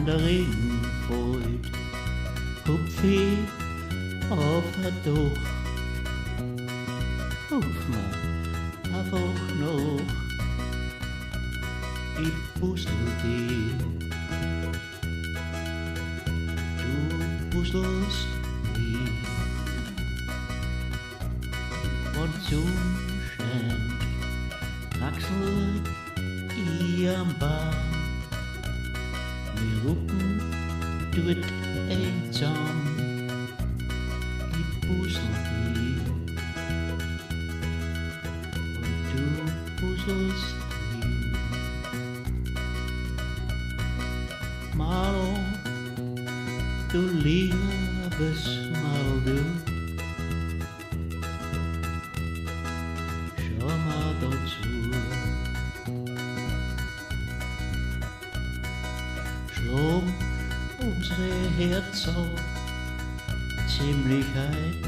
Waun da Regn, foit, hupf auf Doch, hupf afoch, noch, ich bussl dir, du busslst mich, und Sunn, scheint, kraxl am Bahn, wir ruckn, duat zusammen, ich bussl dir, und du busslst mich. Madl, du liabes Madl, schau dazua. Schlau unsre Herzerl, ziemlich heit,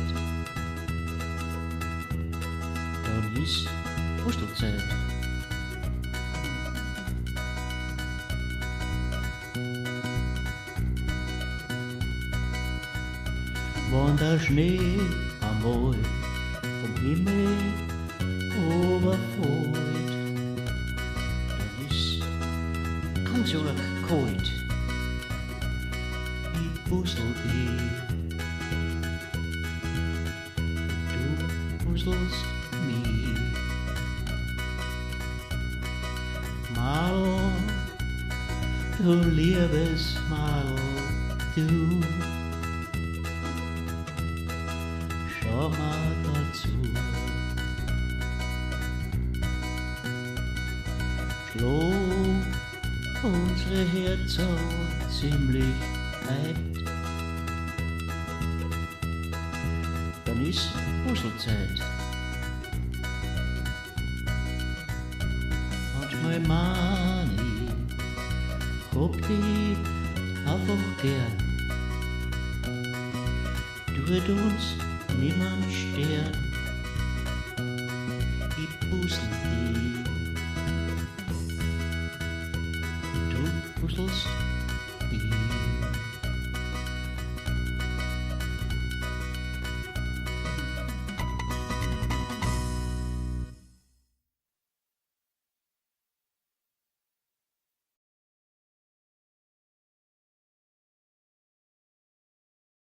dann ist Busslzeit. Waun da Schnee einmal vom Himmel foit, dann ist ganz kalt. Ich bussl dir, du busslst mich. Madl, du liabes Madl, du schau dazua. Schlau unsre Herzerl ziemlich heit, dann ist Busslzeit. Manchmal mahn ich, hab dich afoch gern, tut uns niemand stern, ich bussl dich, du busslst